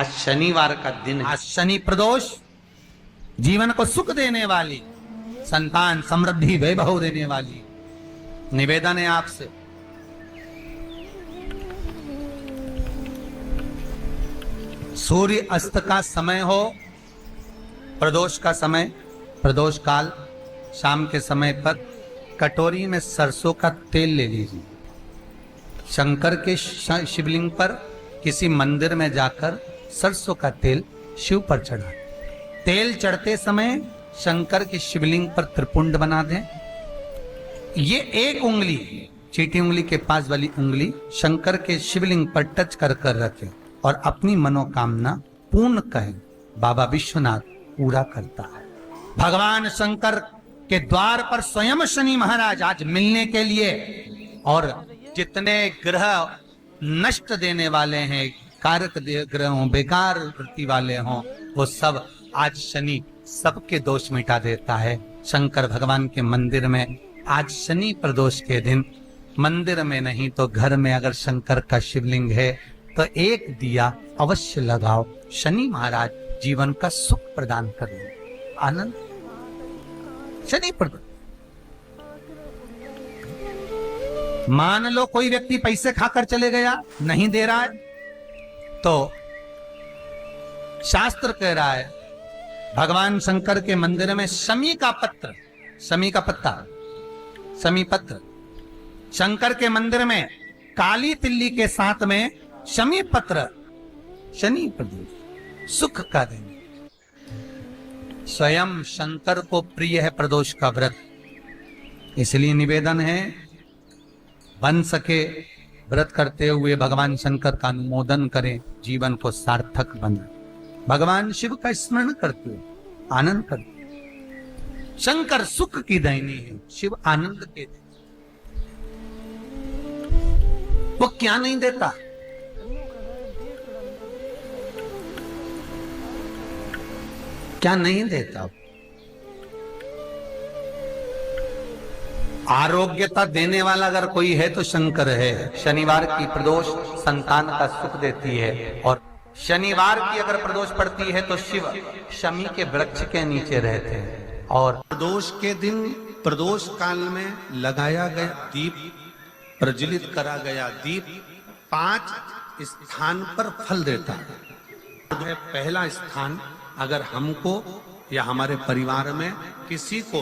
आज शनिवार का दिन है। आज शनि प्रदोष जीवन को सुख देने वाली, संतान समृद्धि वैभव देने वाली। निवेदन है आपसे, सूर्य अस्त का समय हो, प्रदोष का समय, प्रदोष काल, शाम के समय पर कटोरी में सरसों का तेल ले लीजिए। शंकर के शिवलिंग पर किसी मंदिर में जाकर सरसों का तेल शिव पर चढ़ा। तेल चढ़ते समय शंकर के शिवलिंग पर त्रिपुंड बना दें। ये एक उंगली, चीटी उंगली के पास वाली उंगली शंकर के शिवलिंग पर टच कर कर रखें और अपनी मनोकामना पूर्ण कहें। बाबा विश्वनाथ पूरा करता है। भगवान शंकर के द्वार पर स्वयं शनि महाराज आज मिलने के लिए, और जितने ग्रह नष्ट देने वाले हैं, कारक ग्रह हों, बेकार वृत्ति वाले हों, वो सब आज शनि सबके दोष मिटा देता है। शंकर भगवान के मंदिर में आज शनि प्रदोष के दिन, मंदिर में नहीं तो घर में अगर शंकर का शिवलिंग है तो एक दिया अवश्य लगाओ। शनि महाराज जीवन का सुख प्रदान करेंगे, आनंद। शनि प्रदोष, मान लो कोई व्यक्ति पैसे खाकर चले गया, नहीं दे रहा है, तो शास्त्र कह रहा है भगवान शंकर के मंदिर में शमी का पत्र, शमी का पत्ता, शमी पत्र, शंकर के मंदिर में काली तिल्ली के साथ में शमी पत्र, शनि प्रदोष सुख का दिन। स्वयं शंकर को प्रिय है प्रदोष का व्रत, इसलिए निवेदन है बन सके व्रत करते हुए भगवान शंकर का अनुमोदन करें, जीवन को सार्थक बना। भगवान शिव का स्मरण करते हुए आनंद करते। शंकर सुख की दैनी है, शिव आनंद के देते। वो क्या नहीं देता? क्या नहीं देता? आरोग्यता देने वाला अगर कोई है तो शंकर है। शनिवार की प्रदोष संतान का सुख देती है, और शनिवार की अगर प्रदोष पड़ती है तो शिव शमी के वृक्ष के नीचे रहते हैं। और प्रदोष के दिन, प्रदोष काल में लगाया गया दीप, प्रज्वलित करा गया दीप 5 स्थान पर फल देता है। पहला स्थान, अगर हमको या हमारे परिवार में किसी को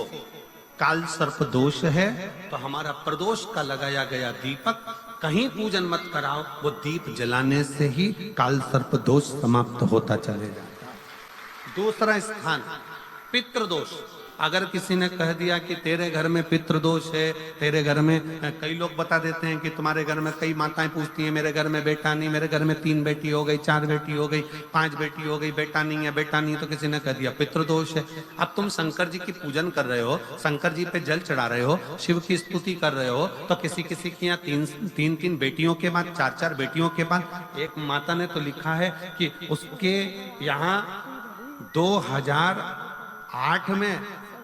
काल सर्प दोष है तो हमारा प्रदोष का लगाया गया दीपक कहीं पूजन मत कराओ, वो दीप जलाने से ही काल सर्प दोष समाप्त होता चले जाता है। दूसरा स्थान पितृदोष, अगर किसी ने कह दिया कि तेरे घर में पितृदोष है, तेरे घर में, कई लोग बता देते हैं कि तुम्हारे घर में, कई माताएं पूछती हैं मेरे घर में बेटा नहीं, मेरे घर में 3 बेटी हो गई, 4 बेटी हो गई, 5 बेटी हो गई, बेटा नहीं है, बेटा नहीं, तो किसी ने कह दिया पितृदोष है। अब तुम शंकर जी की पूजन कर रहे हो, शंकर जी पे जल चढ़ा रहे हो, शिव की स्तुति कर रहे हो, तो किसी किसी की यहाँ 3 बेटियों के बाद, 4 बेटियों के बाद, एक माता ने तो लिखा है कि उसके यहाँ 2008 में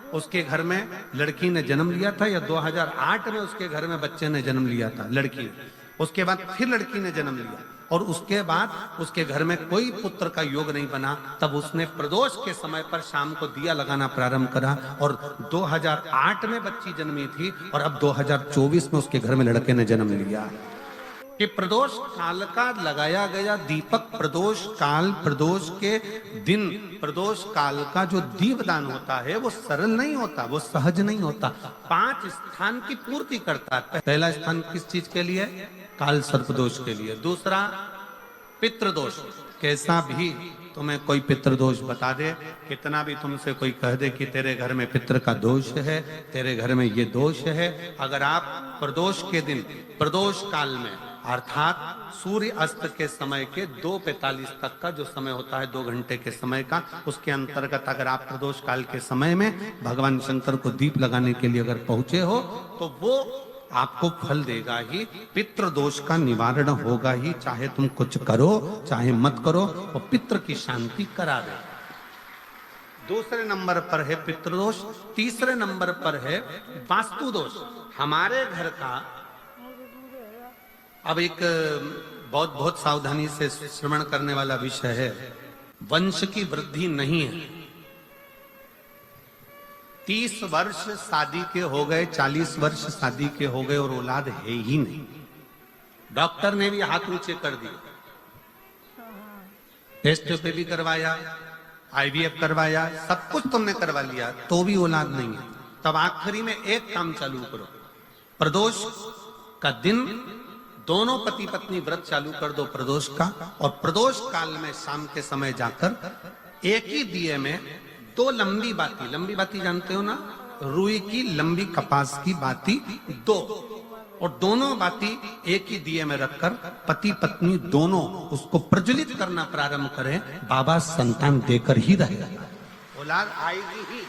उसके घर में लड़की ने जन्म लिया था, या 2008 में उसके घर में बच्चे ने जन्म लिया था, लड़की। उसके बाद फिर लड़की ने जन्म लिया, और उसके बाद उसके घर में कोई पुत्र का योग नहीं बना। तब उसने प्रदोष के समय पर शाम को दिया लगाना प्रारंभ करा, और 2008 में बच्ची जन्मी थी, और अब 2024 में उसके घर में लड़के ने जन्म लिया। कि प्रदोष काल का लगाया गया दीपक, प्रदोष काल, प्रदोष के दिन, प्रदोष काल का जो दीपदान होता है वो सरल नहीं होता, वो सहज नहीं होता। 5 स्थान की पूर्ति करता है। पहला स्थान किस चीज के लिए? काल सर्पदोष के लिए। दूसरा पितृदोष, कैसा भी तुम्हें कोई पितृदोष बता दे, कितना भी तुमसे कोई कह दे कि तेरे घर में पितृ का दोष है, तेरे घर में ये दोष है, अगर आप प्रदोष के दिन, प्रदोष काल में, अर्थात सूर्य अस्त के समय के 2:45 तक का जो समय होता है, 2 घंटे के समय का, उसके अंतर्गत अगर आप प्रदोष काल के समय में भगवान शंकर को दीप लगाने के लिए अगर पहुंचे हो तो वो आपको फल देगा ही, पितृदोष का निवारण होगा ही। चाहे तुम कुछ करो चाहे मत करो, वो पितृ की शांति करा दे। दूसरे नंबर पर है पितृदोष। तीसरे नंबर पर है वास्तु दोष। हमारे घर का, अब एक बहुत बहुत सावधानी से श्रवण करने वाला विषय है। वंश की वृद्धि नहीं है। 30 वर्ष शादी के हो गए, 40 वर्ष शादी के हो गए और औलाद है ही नहीं। डॉक्टर ने भी हाथ नीचे कर दिए, टेस्ट पे भी करवाया, आईवीएफ करवाया, सब कुछ तुमने करवा लिया, तो भी औलाद नहीं है। तब आखिरी में एक काम चालू करो, प्रदोष का दिन दोनों पति पत्नी व्रत चालू कर दो प्रदोष का, और प्रदोष काल में शाम के समय जाकर एक ही दिए में 2 लंबी बाती जानते हो ना, रुई की लंबी कपास की बाती 2, और दोनों बाती एक ही दिए में रखकर पति पत्नी दोनों उसको प्रज्वलित करना प्रारंभ करें। बाबा संतान देकर ही रहेगा, औलाद आएगी ही।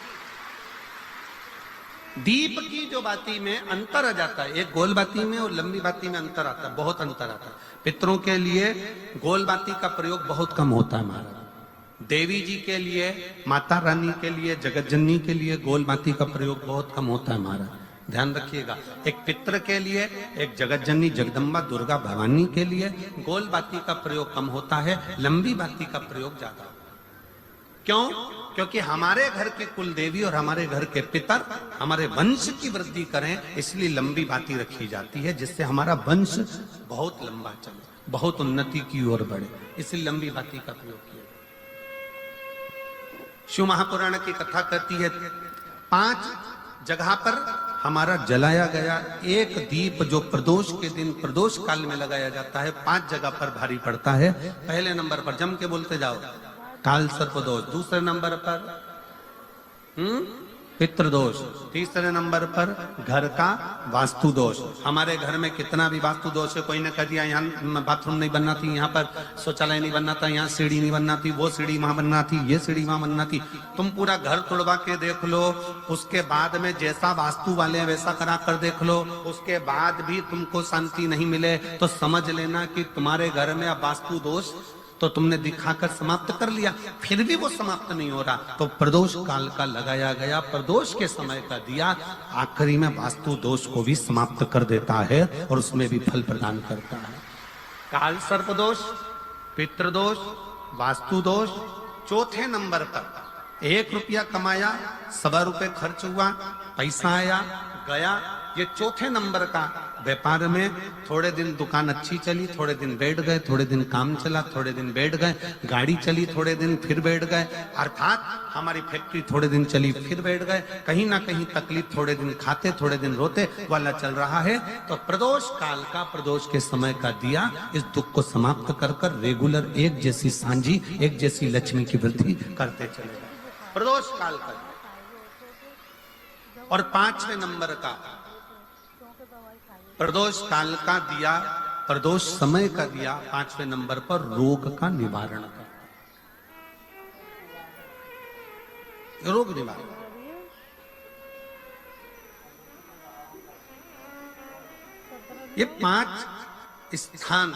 दीप की जो बाती में अंतर आ जाता है, एक गोल बाती में और लंबी बाती में अंतर आता है, बहुत अंतर आता है। पितरों के लिए गोल बाती का प्रयोग बहुत कम होता है महाराज। देवी जी के लिए, माता रानी के लिए, जगत जननी के लिए गोल बाती का प्रयोग बहुत कम होता है महाराज, ध्यान रखिएगा। एक पितर के लिए, एक जगत जननी जगदम्बा दुर्गा भवानी के लिए गोल बाती का प्रयोग कम होता है, लंबी बाती का प्रयोग ज्यादा। क्यों? क्योंकि हमारे घर की कुल देवी और हमारे घर के पितर हमारे वंश की वृद्धि करें, इसलिए लंबी बाती रखी जाती है, जिससे हमारा वंश बहुत लंबा चले, बहुत उन्नति की ओर बढ़े, इसलिए लंबी बाती का प्रयोग किया। शिव महापुराण की कथा कहती है 5 जगह पर हमारा जलाया गया एक दीप जो प्रदोष के दिन प्रदोष काल में लगाया जाता है, 5 जगह पर भारी पड़ता है। पहले नंबर पर जम के बोलते जाओ, काल सर्पदोष। दूसरे नंबर पर पितृदोष। तीसरे नंबर पर घर का वास्तु दोष। हमारे घर में कितना भी वास्तु दोष है, कोई ने कह दिया यहाँ बाथरूम नहीं बनना थी, यहाँ पर शौचालय नहीं बनना था, यहाँ सीढ़ी नहीं बनना थी, वो सीढ़ी वहां बनना थी, ये सीढ़ी वहां बनना थी। तुम पूरा घर तोड़वा के देख लो, उसके बाद में जैसा वास्तु वाले वैसा करा कर देख लो, उसके बाद भी तुमको शांति नहीं मिले तो समझ लेना कि तुम्हारे घर में अब वास्तु दोष तो तुमने दिखाकर समाप्त कर लिया, फिर भी वो समाप्त नहीं हो रहा, तो प्रदोष काल का लगाया गया प्रदोष के समय का दिया आखिरी में वास्तु दोष को भी समाप्त कर देता है और उसमें भी फल प्रदान करता है। काल सर्प दोष, पितृदोष, वास्तु दोष। चौथे नंबर पर 1 रुपया कमाया, 1.25 रुपये खर्च हुआ, पैसा आया गया। ये चौथे नंबर का व्यापार में थोड़े दिन दुकान अच्छी चली, थोड़े दिन बैठ गए, थोड़े दिन काम चला, थोड़े दिन बैठ गए, गाड़ी चली थोड़े दिन फिर बैठ गए, अर्थात हमारी फैक्ट्री थोड़े दिन चली फिर बैठ गए, कहीं ना कहीं तकलीफ, थोड़े दिन खाते थोड़े दिन रोते वाला चल रहा है। तो प्रदोष काल का, प्रदोष के समय का दिया इस दुख को समाप्त कर कर रेगुलर एक जैसी सांझी, एक जैसी लक्ष्मी की वृद्धि करते चले गए प्रदोष काल का। और 5वें नंबर का प्रदोष काल का दिया, प्रदोष समय का दिया 5वें नंबर पर रोग का निवारण का, रोग निवारण। ये 5 स्थान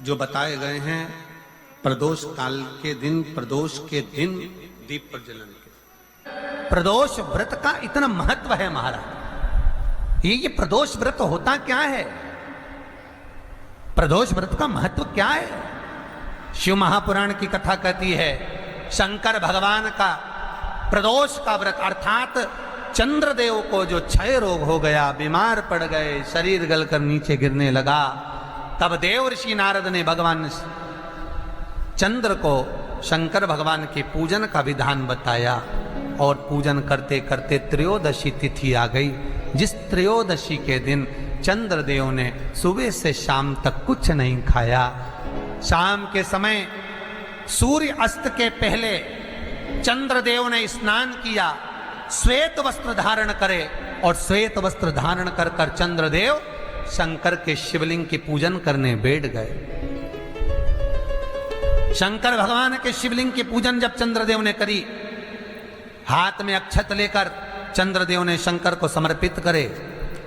जो बताए गए हैं प्रदोष काल के दिन, प्रदोष के दिन दीप प्रज्वलन के। प्रदोष व्रत का इतना महत्व है महाराज। ये प्रदोष व्रत होता क्या है? प्रदोष व्रत का महत्व क्या है? शिव महापुराण की कथा कहती है शंकर भगवान का प्रदोष का व्रत, अर्थात चंद्रदेव को जो क्षय रोग हो गया, बीमार पड़ गए, शरीर गलकर नीचे गिरने लगा, तब देवर्षि नारद ने भगवान चंद्र को शंकर भगवान के पूजन का विधान बताया। और पूजन करते करते त्रयोदशी तिथि आ गई, जिस त्रयोदशी के दिन चंद्रदेव ने सुबह से शाम तक कुछ नहीं खाया। शाम के समय सूर्य अस्त के पहले चंद्रदेव ने स्नान किया, श्वेत वस्त्र धारण करे, और श्वेत वस्त्र धारण कर कर चंद्रदेव शंकर के शिवलिंग की पूजन करने बैठ गए। शंकर भगवान के शिवलिंग की पूजन जब चंद्रदेव ने करी, हाथ में अक्षत लेकर चंद्रदेव ने शंकर को समर्पित करे,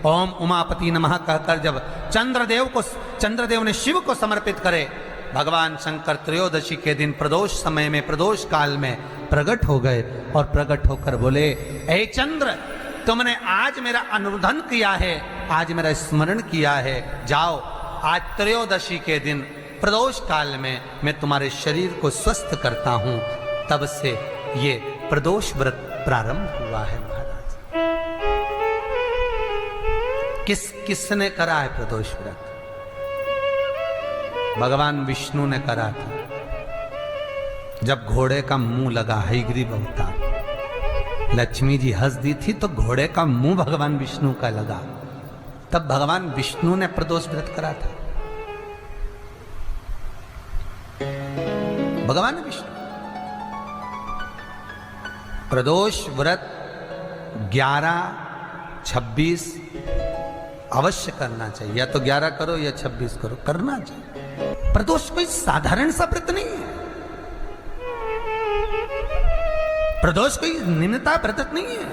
ओम उमापति नमः कहकर जब चंद्रदेव ने शिव को समर्पित करे, भगवान शंकर त्रयोदशी के दिन प्रदोष समय में, प्रदोष काल में प्रकट हो गए और प्रकट होकर बोले, ऐ चंद्र, तुमने आज मेरा अनुरोधन किया है, आज मेरा स्मरण किया है, जाओ आज त्रयोदशी के दिन प्रदोष काल में मैं तुम्हारे शरीर को स्वस्थ करता हूं, तब से ये प्रदोष व्रत प्रारंभ हुआ है महाराज। किसने करा है प्रदोष व्रत? भगवान विष्णु ने करा था। जब घोड़े का मुंह लगा हयग्रीव अवतार, लक्ष्मी जी हंस दी थी तो घोड़े का मुंह भगवान विष्णु का लगा, तब भगवान विष्णु ने प्रदोष व्रत करा था। भगवान विष्णु प्रदोष व्रत 11, 26 अवश्य करना चाहिए। या तो 11 करो या 26 करो, करना चाहिए। प्रदोष कोई साधारण सा व्रत नहीं है। प्रदोष कोई निम्नता व्रत नहीं है,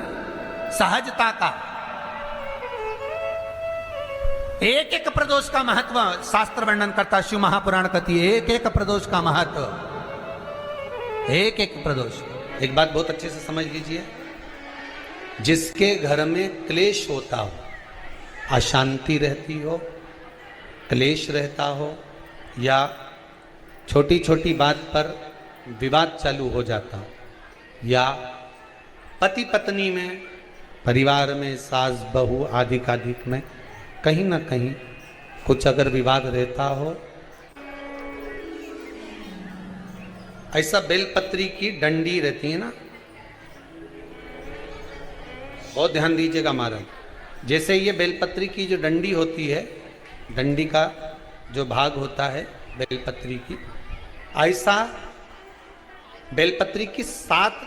सहजता का। एक एक प्रदोष का महत्व शास्त्र वर्णन करता, शिव महापुराण कहती है एक एक प्रदोष का महत्व, एक एक प्रदोष। एक बात बहुत अच्छे से समझ लीजिए, जिसके घर में क्लेश होता हो, अशांति रहती हो, क्लेश रहता हो, या छोटी छोटी बात पर विवाद चालू हो जाता हो, या पति पत्नी में, परिवार में, सास बहू आदि में कहीं ना कहीं कुछ अगर विवाद रहता हो, ऐसा बेलपत्री की डंडी रहती है ना, बहुत ध्यान दीजिएगा महाराज। जैसे ये बेलपत्री की जो डंडी होती है, डंडी का जो भाग होता है बेलपत्री की, ऐसा बेलपत्री की 7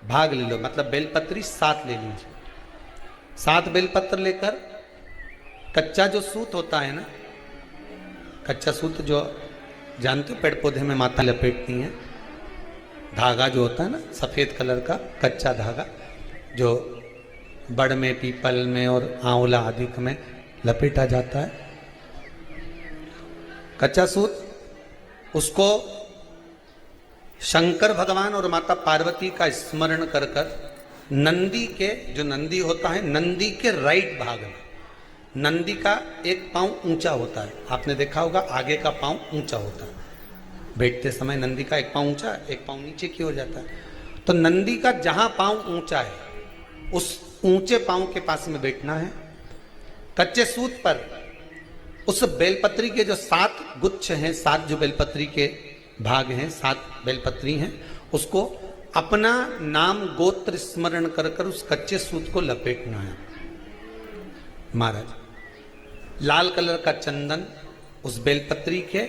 भाग ले लो, मतलब बेलपत्री 7 ले लीजिए। 7 बेलपत्र लेकर कच्चा जो सूत होता है ना, कच्चा सूत जो जानते हो पेड़ पौधे में माता लपेटती हैं, धागा जो होता है ना सफेद कलर का कच्चा धागा, जो बड़ में, पीपल में और आंवला आदि में लपेटा जाता है, कच्चा सूत, उसको शंकर भगवान और माता पार्वती का स्मरण कर कर नंदी के, जो नंदी होता है, नंदी के राइट भाग में, नंदी का एक पांव ऊंचा होता है, आपने देखा होगा आगे का पांव ऊंचा होता है, बैठते समय नंदी का एक पांव ऊंचा, एक पांव नीचे की हो जाता है। तो नंदी का जहां पांव ऊंचा है, उस ऊंचे पांव के पास में बैठना है। कच्चे सूत पर उस बेलपत्री के जो 7 गुच्छ हैं, 7 जो बेलपत्री के भाग हैं, 7 बेलपत्री हैं, उसको अपना नाम गोत्र स्मरण कर कर उस कच्चे सूत को लपेटना है महाराज। लाल कलर का चंदन उस बेलपत्री के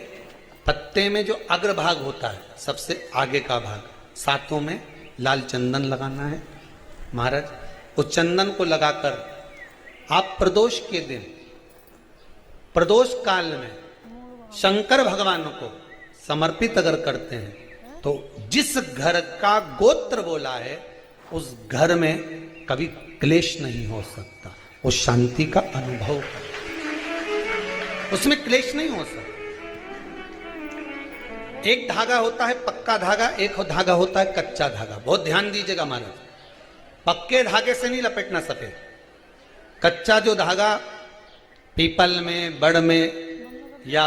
पत्ते में जो अग्रभाग होता है, सबसे आगे का भाग, 7 में लाल चंदन लगाना है महाराज। उस चंदन को लगाकर आप प्रदोष के दिन, प्रदोष काल में शंकर भगवान को समर्पित अगर करते हैं, तो जिस घर का गोत्र बोला है उस घर में कभी क्लेश नहीं हो सकता, उस शांति का अनुभव कर, उसमें क्लेश नहीं हो सकता। एक धागा होता है पक्का धागा, एक धागा होता है कच्चा धागा। बहुत ध्यान दीजिएगा महाराज, पक्के धागे से नहीं लपेटना सफेद, कच्चा जो धागा पीपल में, बड़ में या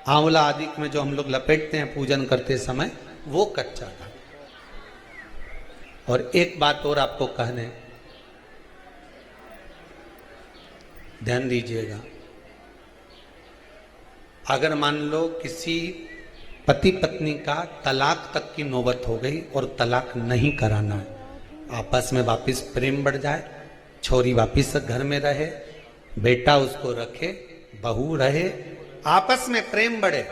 आंवला आदि में जो हम लोग लपेटते हैं पूजन करते समय, वो कच्चा धागा। और एक बात और आपको कहने, ध्यान दीजिएगा, अगर मान लो किसी पति पत्नी का तलाक तक की नौबत हो गई और तलाक नहीं कराना है, आपस में वापिस प्रेम बढ़ जाए, छोरी वापिस घर में रहे, बेटा उसको रखे, बहू रहे, आपस में प्रेम बढ़े,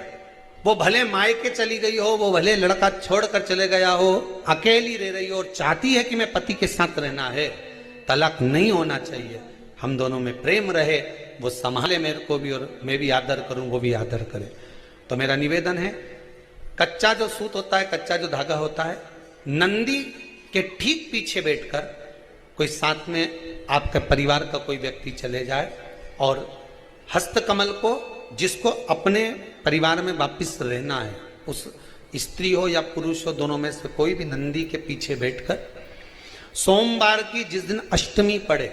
वो भले मायके चली गई हो, वो भले लड़का छोड़कर चले गया हो, अकेली रह रही हो और चाहती है कि मैं पति के साथ रहना है, तलाक नहीं होना चाहिए, हम दोनों में प्रेम रहे, वो संभाले मेरे को भी और मैं भी आदर करूं, वो भी आदर करे। तो मेरा निवेदन है, कच्चा जो सूत होता है, कच्चा जो धागा होता है, नंदी के ठीक पीछे बैठकर कोई साथ में आपके परिवार का कोई व्यक्ति चले जाए और हस्तकमल को, जिसको अपने परिवार में वापिस रहना है, उस स्त्री हो या पुरुष हो, दोनों में से कोई भी नंदी के पीछे बैठकर, सोमवार की जिस दिन अष्टमी पड़े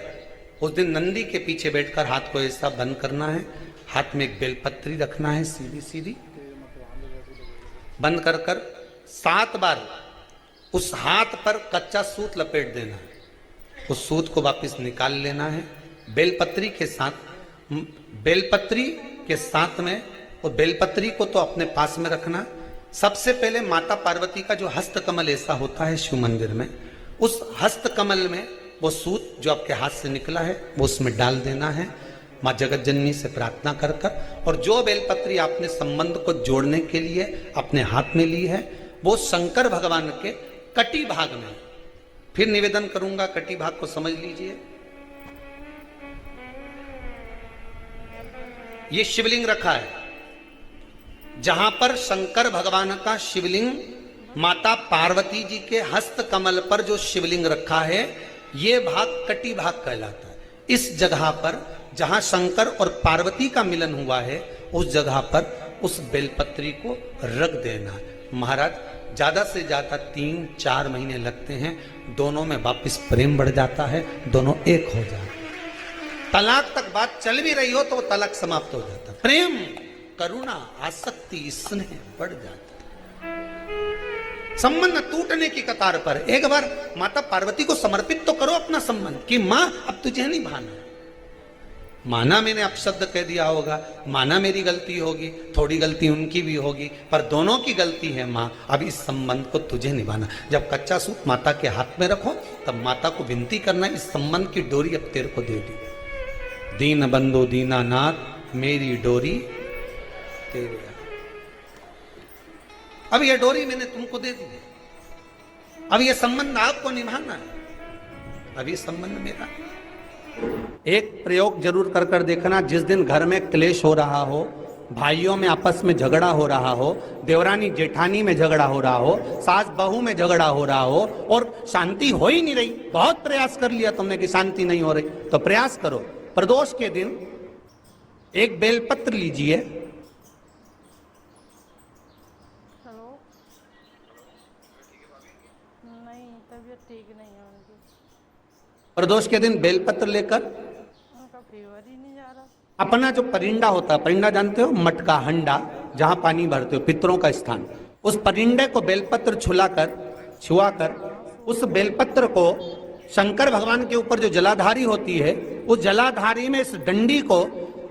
उस दिन नंदी के पीछे बैठकर हाथ को ऐसा बंद करना है हाथ में एक बेलपत्री रखना है सीधी सीधी, बंद कर कर 7 बार उस हाथ पर कच्चा सूत लपेट देना है। उस सूत को वापस निकाल लेना है। बेलपत्री के साथ में, और बेलपत्री को तो अपने पास में रखना। सबसे पहले माता पार्वती का जो हस्त कमल ऐसा होता है शिव मंदिर में, उस हस्त कमल में वो सूत जो आपके हाथ से निकला है वो उसमें डाल देना है। माँ जगत जननी से प्रार्थना कर कर, और जो बेलपत्री आपने संबंध को जोड़ने के लिए अपने हाथ में ली है वो शंकर भगवान के कटी भाग में, फिर निवेदन करूंगा, कटी भाग को समझ लीजिए। ये शिवलिंग रखा है, जहां पर शंकर भगवान का शिवलिंग, माता पार्वती जी के हस्त कमल पर जो शिवलिंग रखा है, ये भाग कटी भाग कहलाता है। इस जगह पर जहां शंकर और पार्वती का मिलन हुआ है, उस जगह पर उस बेलपत्री को रख देना। महाराज ज्यादा से ज्यादा 3-4 महीने लगते हैं, दोनों में वापस प्रेम बढ़ जाता है, दोनों एक हो जाते हैं। तलाक तक बात चल भी रही हो तो वो तलाक समाप्त हो जाता है। प्रेम, करुणा, आसक्ति, स्नेह बढ़ जाता है। संबंध टूटने की कतार पर एक बार माता पार्वती को समर्पित तो करो अपना संबंध कि मां अब तुझे नहीं भाना। माना मैंने अपशब्द कह दिया होगा, माना मेरी गलती होगी, थोड़ी गलती उनकी भी होगी, पर दोनों की गलती है मां, अब इस संबंध को तुझे निभाना। जब कच्चा सूत माता के हाथ में रखो तब माता को विनती करना, इस संबंध की डोरी अब तेरे को दे दी। दीन बंधु दीनानाथ मेरी डोरी तेरे, अब ये डोरी मैंने तुमको दे दी, अब ये संबंध आपको निभाना है, अब ये संबंध मेरा। एक प्रयोग जरूर कर कर देखना, जिस दिन घर में क्लेश हो रहा हो, भाइयों में आपस में झगड़ा हो रहा हो, देवरानी जेठानी में झगड़ा हो रहा हो, सास बहू में झगड़ा हो रहा हो और शांति हो ही नहीं रही, बहुत प्रयास कर लिया तुमने कि शांति नहीं हो रही, तो प्रयास करो, प्रदोष के दिन एक बेलपत्र लीजिए। हेलो, नहीं तबीयत ठीक नहीं है उनकी। प्रदोष के दिन बेलपत्र लेकर उनका फीवर ही नहीं जा रहा। अपना जो परिंडा होता है, परिंडा जानते हो, मटका हंडा जहां पानी भरते हो, पितरों का स्थान, उस परिंडे को बेलपत्र छुआकर उस बेलपत्र को शंकर भगवान के ऊपर जो जलाधारी होती है, उस जलाधारी में इस डंडी को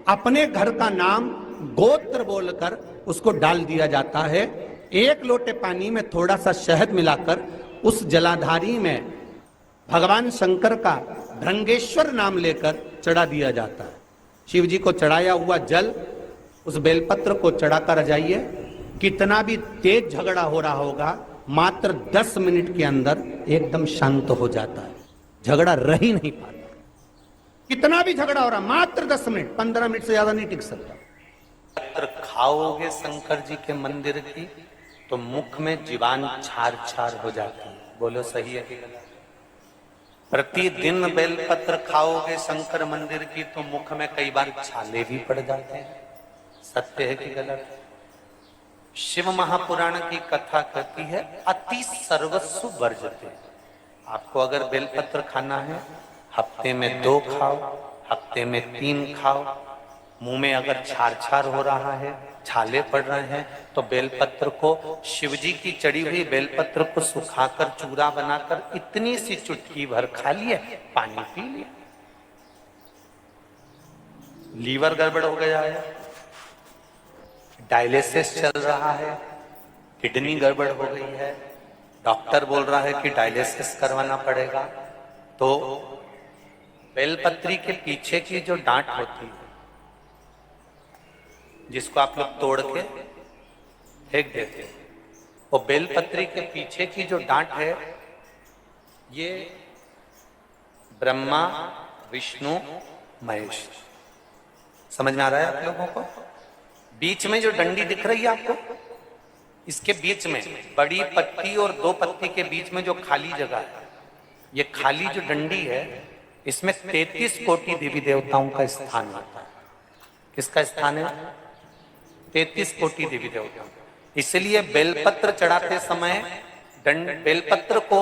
अपने घर का नाम गोत्र बोलकर उसको डाल दिया जाता है। 1 लोटे पानी में थोड़ा सा शहद मिलाकर उस जलाधारी में भगवान शंकर का भृंगेश्वर नाम लेकर चढ़ा दिया जाता है। शिव जी को चढ़ाया हुआ जल उस बेलपत्र को चढ़ाकर जाइए। कितना भी तेज झगड़ा हो रहा होगा, मात्र 10 मिनट के अंदर एकदम शांत हो जाता है, झगड़ा रह ही नहीं पाता। कितना भी झगड़ा हो रहा, मात्र 10 मिनट, 15 मिनट से ज्यादा नहीं टिक सकता। अगर खाओगे शंकर जी के मंदिर की तो मुख में जीवान छार छार हो जाती है। बोलो सही है कि गलत? प्रतिदिन बेलपत्र खाओगे शंकर मंदिर की तो मुख में कई बार छाले भी पड़ जाते हैं। सत्य है कि गलत? शिव महापुराण की कथा कहती है अति सर्वस्व वर्जते। आपको अगर बेलपत्र खाना है, हफ्ते में 2 खाओ, हफ्ते में 3 खाओ। मुंह में अगर छार छार हो रहा है, छाले पड़ रहे हैं, तो बेलपत्र को, शिवजी की चढ़ी हुई बेलपत्र को सुखाकर चूरा बनाकर इतनी सी चुटकी भर खा लिए, पानी पी लिया। लीवर गड़बड़ हो गया है, डायलिसिस चल रहा है, किडनी गड़बड़ हो गई है, डॉक्टर बोल रहा है कि डायलिसिस करवाना पड़ेगा, तो बेलपत्री के पीछे की जो डांट होती है, जिसको आप लोग तोड़ के फेंक देते हैं, वो बेलपत्री के पीछे की जो डांट है, ये ब्रह्मा विष्णु महेश, समझ में आ रहा है आप लोगों को? बीच में जो डंडी दिख रही है आपको, इसके बीच में बड़ी पत्ती और 2 पत्ती के बीच में जो खाली जगह है, ये खाली जो डंडी है, इसमें 33 कोटि देवी देवताओं का स्थान होता है। किसका स्थान है? 33 कोटि देवी देवता। इसलिए बेलपत्र चढ़ाते समय बेलपत्र को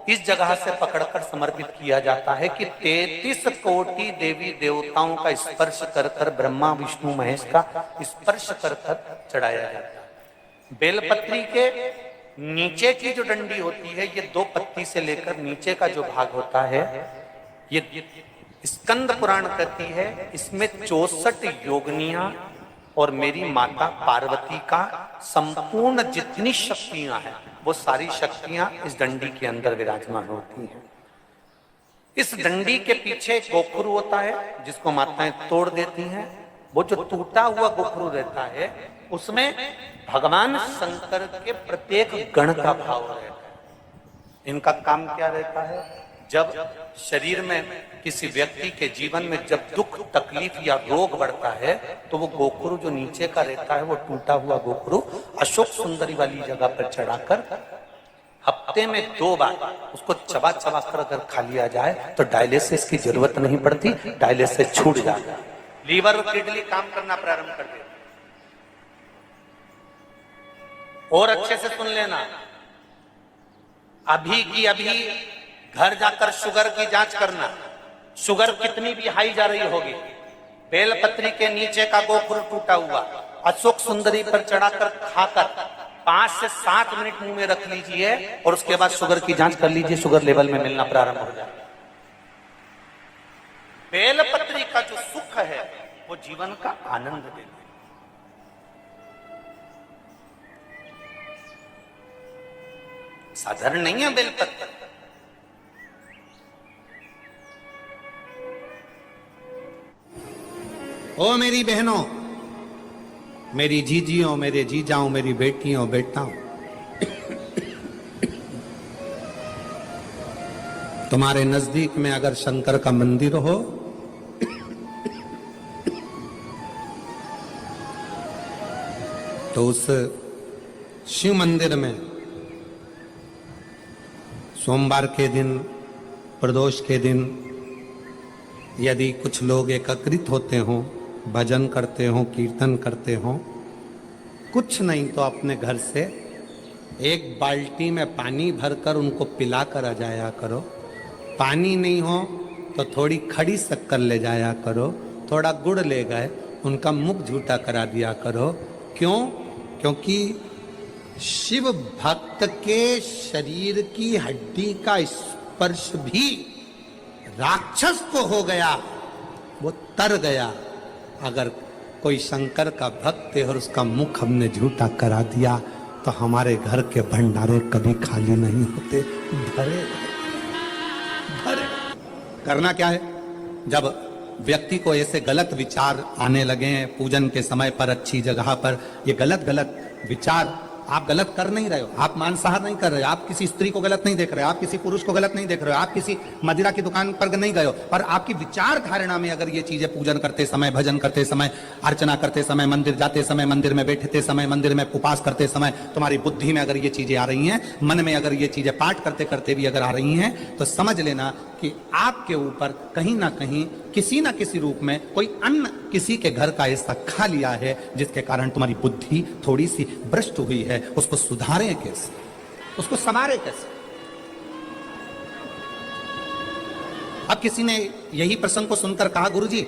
इस जगह से पकड़कर समर्पित किया जाता है कि 33 कोटि देवी देवताओं का स्पर्श कर कर, ब्रह्मा विष्णु महेश का स्पर्श कर कर चढ़ाया जाता है। बेलपत्री के नीचे की जो डंडी होती है, ये 2 पत्ती से लेकर नीचे का जो भाग होता है, ये स्कंद पुराण कहती है, इसमें 64 योगनियां और मेरी माता पार्वती का संपूर्ण जितनी शक्तियां हैं, वो सारी शक्तियां इस डंडी के अंदर विराजमान होती हैं। इस डंडी के पीछे एक गोखरू होता है जिसको माताएं तोड़ देती हैं। वो जो टूटा हुआ गोखरू रहता है, उसमें भगवान शंकर के प्रत्येक गण का भाव रहता है। इनका काम क्या रहता है? जब शरीर में किसी व्यक्ति के जीवन में जब दुख तकलीफ या रोग बढ़ता है, तो वो गोखरू जो नीचे का रहता है, वो टूटा हुआ गोखरू अशोक सुंदरी वाली जगह पर चढ़ाकर हफ्ते में 2 बार उसको चबा चबा कर अगर खा लिया जाए तो डायलिसिस की जरूरत नहीं पड़ती, डायलिसिस छूट जाता है। लीवर और किडनी काम करना प्रारंभ कर देती। और अच्छे से सुन लेना, अभी की अभी घर जाकर शुगर की जांच करना। शुगर कितनी भी हाई जा रही होगी, बेलपत्री के नीचे का गोखरू टूटा हुआ अशोक सुंदरी पर चढ़ाकर खाकर 5 से 7 मिनट मुंह में रख लीजिए और उसके बाद शुगर की जांच कर लीजिए, शुगर लेवल में मिलना प्रारंभ हो जाए। बेलपत्री का जो सुख है वो जीवन का आनंद देता है। साधारण नहीं है बेलपत्र। ओ मेरी बहनों, मेरी जीजियों, मेरे जीजाओं, मेरी बेटियों, बेटाओं, तुम्हारे नजदीक में अगर शंकर का मंदिर हो तो उस शिव मंदिर में सोमवार के दिन, प्रदोष के दिन यदि कुछ लोग एकत्रित होते हों, भजन करते हो, कीर्तन करते हो, कुछ नहीं तो अपने घर से 1 बाल्टी में पानी भरकर उनको पिला कर आ जाया करो। पानी नहीं हो तो थोड़ी खड़ी शक्कर ले जाया करो, थोड़ा गुड़ ले गए, उनका मुख झूठा करा दिया करो। क्यों? क्योंकि शिव भक्त के शरीर की हड्डी का स्पर्श भी राक्षस को हो गया, वो तर गया। अगर कोई शंकर का भक्त है और उसका मुख हमने झूठा करा दिया तो हमारे घर के भंडारे कभी खाली नहीं होते, भरे भरे। करना क्या है? जब व्यक्ति को ऐसे गलत विचार आने लगे पूजन के समय पर, अच्छी जगह पर, ये गलत विचार, आप गलत कर नहीं रहे हो, आप मांसाहार नहीं कर रहे हो, आप किसी स्त्री को गलत नहीं देख रहे हो, आप किसी पुरुष को गलत नहीं देख रहे हो, आप किसी मदिरा की दुकान पर नहीं गए हो, पर आपकी विचार धारणा में अगर ये चीजें पूजन करते समय, भजन करते समय, अर्चना करते समय, मंदिर जाते समय, मंदिर में बैठते समय, मंदिर में उपवास करते समय तुम्हारी बुद्धि में अगर ये चीजें आ रही हैं, मन में अगर ये चीजें पाठ करते करते भी अगर आ रही हैं, तो समझ लेना कि आपके ऊपर कहीं ना कहीं किसी ना किसी रूप में कोई अन्न किसी के घर का ऐसा खा लिया है जिसके कारण तुम्हारी बुद्धि थोड़ी सी भ्रष्ट हुई है। उसको सुधारें कैसे, उसको संवारें कैसे? अब किसी ने यही प्रसंग को सुनकर कहा, गुरुजी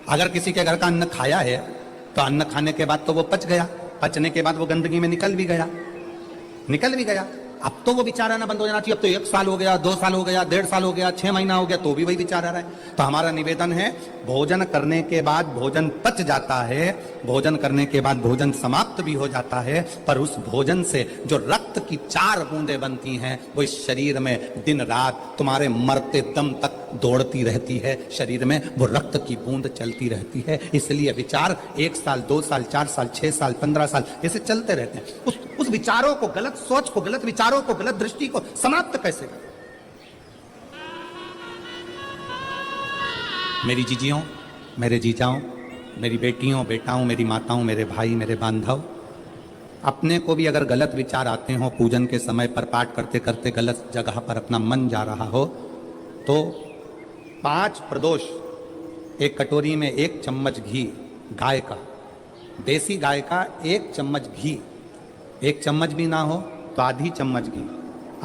अगर किसी के घर का अन्न खाया है तो अन्न खाने के बाद तो वो पच गया, पचने के बाद वो गंदगी में निकल भी गया। अब तो वो विचार आना बंद हो जाना चाहिए। अब तो 1 साल हो गया, 2 साल हो गया, 1.5 साल हो गया, 6 महीना हो गया, तो भी वही विचार आ रहा है। तो हमारा निवेदन है, भोजन करने के बाद भोजन पच जाता है, भोजन करने के बाद भोजन समाप्त भी हो जाता है, पर उस भोजन से जो रक्त की 4 बूंदें बनती हैं, वो इस शरीर में दिन रात तुम्हारे मरते दम तक दौड़ती रहती है। शरीर में वो रक्त की बूंद चलती रहती है। इसलिए विचार 1 साल, 2 साल, 4 साल, 6 साल, 15 साल ऐसे चलते रहते हैं। उस विचारों को, गलत सोच को, गलत विचारों को, गलत दृष्टि को समाप्त कैसे करें? मेरी जीजियों, मेरे जीजाओं, मेरी बेटियों, बेटाओं, मेरी माताओं, मेरे भाई, मेरे बांधव, अपने को भी अगर गलत विचार आते हो, पूजन के समय पर पाठ करते करते गलत जगह पर अपना मन जा रहा हो, तो 5 प्रदोष 1 कटोरी में 1 चम्मच घी, गाय का, देसी गाय का 1 चम्मच घी, 1 चम्मच भी ना हो तो आधी चम्मच घी,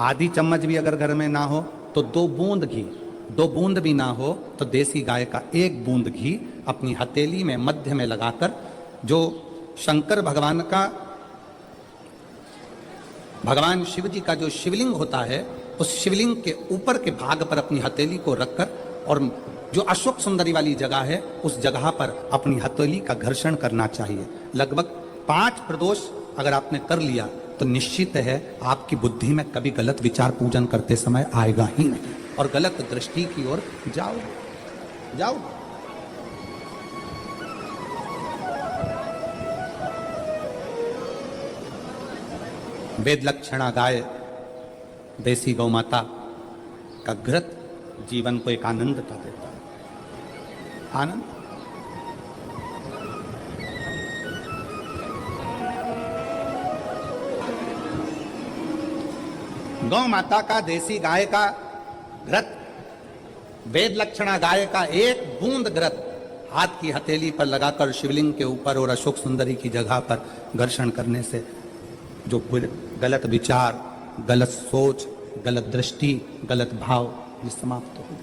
आधी चम्मच भी अगर घर में ना हो तो 2 बूंद घी, 2 बूंद भी ना हो तो देसी गाय का 1 बूंद घी अपनी हथेली में मध्य में लगाकर, जो शंकर भगवान का, भगवान शिव जी का जो शिवलिंग होता है, उस शिवलिंग के ऊपर के भाग पर अपनी हथेली को रखकर, और जो अशोक सुंदरी वाली जगह है उस जगह पर अपनी हथेली का घर्षण करना चाहिए। लगभग 5 प्रदोष अगर आपने कर लिया तो निश्चित है आपकी बुद्धि में कभी गलत विचार पूजन करते समय आएगा ही नहीं, और गलत दृष्टि की ओर जाओ। वेद लक्षणा गाय, देसी गौ माता का घृत जीवन को एक आनंदता देता है, आनंद। गौ माता का, देसी गाय का घृत, वेद लक्षणा गाय का 1 बूंद घृत हाथ की हथेली पर लगाकर शिवलिंग के ऊपर और अशोक सुंदरी की जगह पर घर्षण करने से जो गलत विचार, गलत सोच, गलत दृष्टि, गलत भाव ये समाप्त हो।